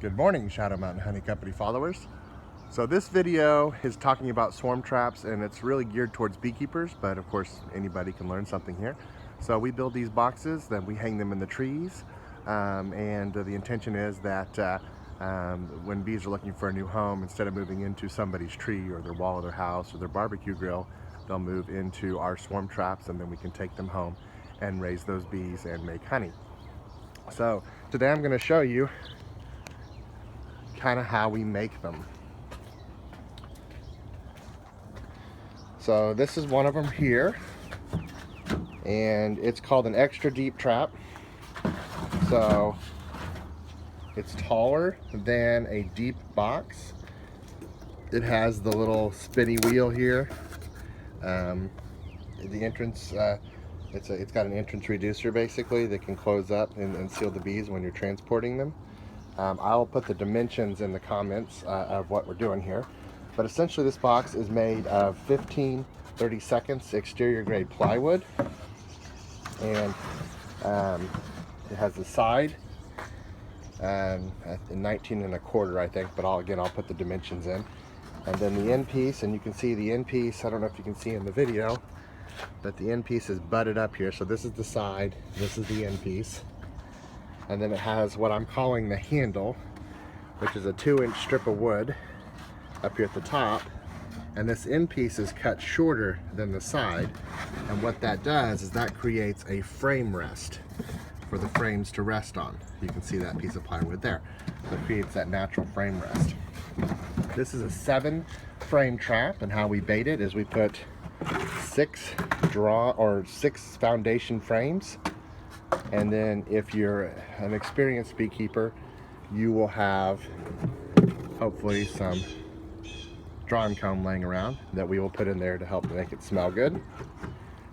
Good morning, Shadow Mountain Honey Company followers. So this video is talking about swarm traps, and it's really geared towards beekeepers, but of course anybody can learn something here. So we build these boxes, then we hang them in the trees, and the intention is that when bees are looking for a new home, instead of moving into somebody's tree or their wall of their house or their barbecue grill, they'll move into our swarm traps, and then we can take them home and raise those bees and make honey. So today I'm going to show you kind of how we make them. So this is one of them here, and it's called an extra deep trap. So it's taller than a deep box. It has the little spinny wheel here. The entrance, it's got an entrance reducer basically that can close up and seal the bees when you're transporting them. I'll put the dimensions in the comments of what we're doing here. But essentially this box is made of 15/32 exterior grade plywood. And it has the side 19 1/4 I think, but I'll put the dimensions in. And then the end piece, and you can see the end piece, I don't know if you can see in the video, but the end piece is butted up here. So this is the side, this is the end piece. And then it has what I'm calling the handle, which is a 2-inch strip of wood up here at the top. And this end piece is cut shorter than the side. And what that does is that creates a frame rest for the frames to rest on. You can see that piece of plywood there. So it creates that natural frame rest. This is a 7 frame trap, and how we bait it is we put 6 foundation frames. And then if you're an experienced beekeeper, you will have hopefully some drawn comb laying around that we will put in there to help make it smell good.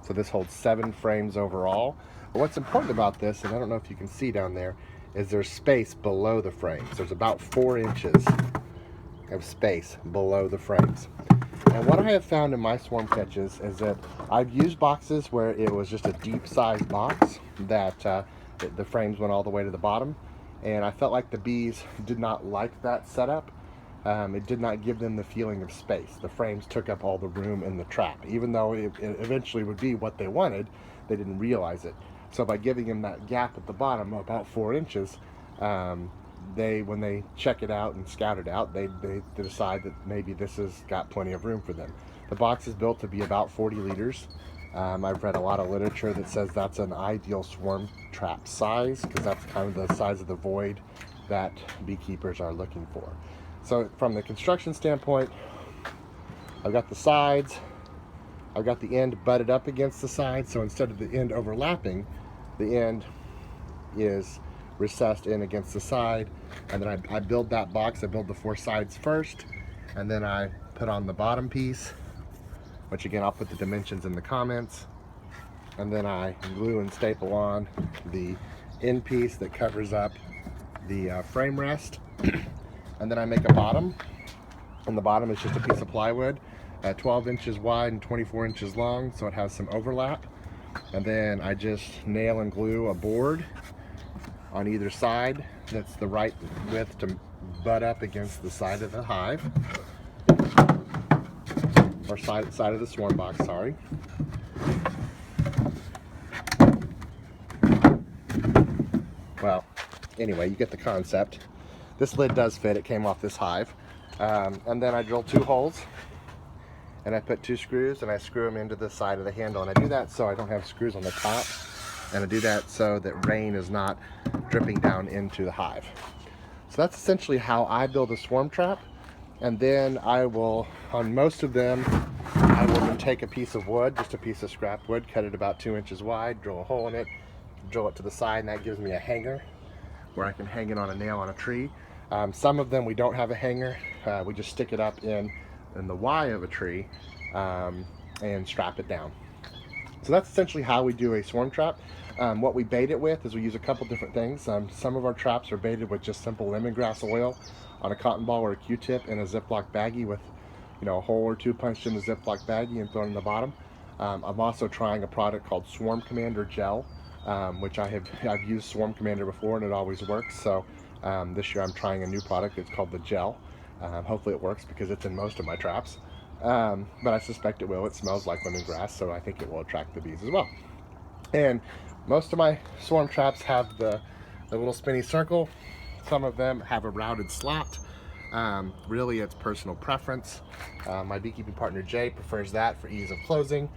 So this holds 7 frames overall. But what's important about this, and I don't know if you can see down there, is there's space below the frames. There's about 4 inches of space below the frames. And what I have found in my swarm catches is that I've used boxes where it was just a deep sized box that the frames went all the way to the bottom, and I felt like the bees did not like that setup. It did not give them the feeling of space. The frames took up all the room in the trap. Even though it eventually would be what they wanted, they didn't realize it. So by giving them that gap at the bottom, about 4 inches, when they check it out and scout it out, they decide that maybe this has got plenty of room for them. The box is built to be about 40 liters. I've read a lot of literature that says that's an ideal swarm trap size, because that's kind of the size of the void that beekeepers are looking for. So from the construction standpoint, I've got the sides, I've got the end butted up against the side, so instead of the end overlapping, the end is recessed in against the side. And then I build that box. I build the 4 sides first, and then I put on the bottom piece, which again I'll put the dimensions in the comments, and then I glue and staple on the end piece that covers up the frame rest. And then I make a bottom, and the bottom is just a piece of plywood, 12 inches wide and 24 inches long, so it has some overlap. And then I just nail and glue a board on either side that's the right width to butt up against the side of the hive, or side of the swarm box, sorry. Well, anyway, you get the concept. This lid does fit, it came off this hive. And then I drill 2 holes, and I put 2 screws, and I screw them into the side of the handle. And I do that so I don't have screws on the top, and I do that so that rain is not dripping down into the hive. So that's essentially how I build a swarm trap. And then I will, on most of them, I will then take a piece of wood, just a piece of scrap wood, cut it about 2 inches wide, drill a hole in it, drill it to the side, and that gives me a hanger where I can hang it on a nail on a tree. Some of them we don't have a hanger. We just stick it up in the Y of a tree and strap it down. So that's essentially how we do a swarm trap. What we bait it with is we use a couple different things. Some of our traps are baited with just simple lemongrass oil on a cotton ball or a Q-tip in a Ziploc baggie with, a hole or 2 punched in the Ziploc baggie and thrown in the bottom. I'm also trying a product called Swarm Commander Gel. which I've used Swarm Commander before and it always works. So this year I'm trying a new product. It's called the gel. Hopefully it works because it's in most of my traps. But I suspect it will. It smells like lemongrass, so I think it will attract the bees as well. And most of my swarm traps have the little spinny circle. Some of them have a routed slot. Really, it's personal preference. My beekeeping partner Jay prefers that for ease of closing.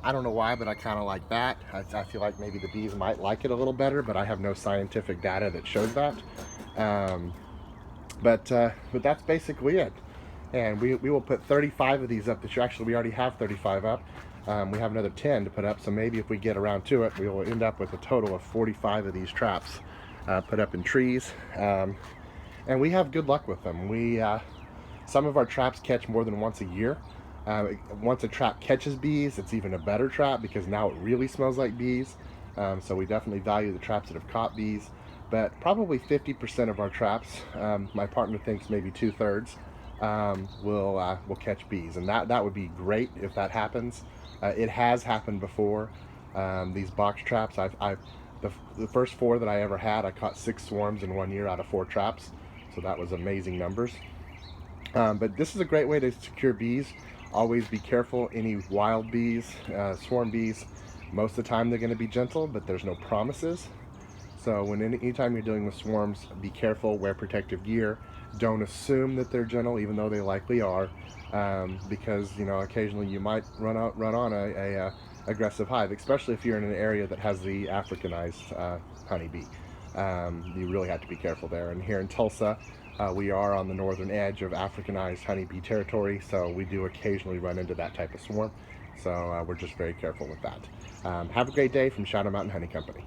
I don't know why, but I kind of like that. I feel like maybe the bees might like it a little better, but I have no scientific data that shows that. Um, but that's basically it. And we will put 35 of these up this year. Actually, we already have 35 up. We have another 10 to put up, so maybe if we get around to it, we will end up with a total of 45 of these traps put up in trees. And we have good luck with them. Some of our traps catch more than once a year. Once a trap catches bees, it's even a better trap because now it really smells like bees. So we definitely value the traps that have caught bees. But probably 50% of our traps, my partner thinks maybe 2/3, will catch bees, and that would be great if that happens. It has happened before. These box traps, the first 4 that I ever had, I caught 6 swarms in 1 year out of 4 traps, so that was amazing numbers. But this is a great way to secure bees. Always be careful. Any wild bees, swarm bees, most of the time they're going to be gentle, but there's no promises. So anytime you're dealing with swarms, be careful, wear protective gear. Don't assume that they're gentle, even though they likely are, because occasionally you might run on a aggressive hive, especially if you're in an area that has the Africanized honeybee. You really have to be careful there. And here in Tulsa, we are on the northern edge of Africanized honeybee territory, so we do occasionally run into that type of swarm. So we're just very careful with that. Have a great day from Shadow Mountain Honey Company.